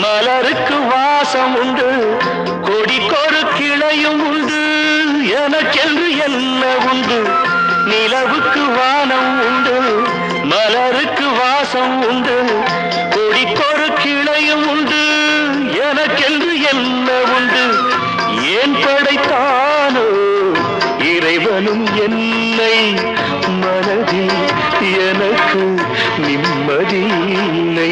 மலருக்கு வாசம் உண்டு, கொடிக்கொரு கிளையும் உண்டு, எனக்கென்று என்ன உண்டு? நிலவுக்கு வானம் உண்டு, மலருக்கு வாசம் உண்டு, கொடிக்கொரு கிளையும் உண்டு, எனக்கென்று என்ன உண்டு? ஏன் படைத்தானோ இறைவனும் என்னை? மனதில் எனக்கு நிம்மதி இல்லை.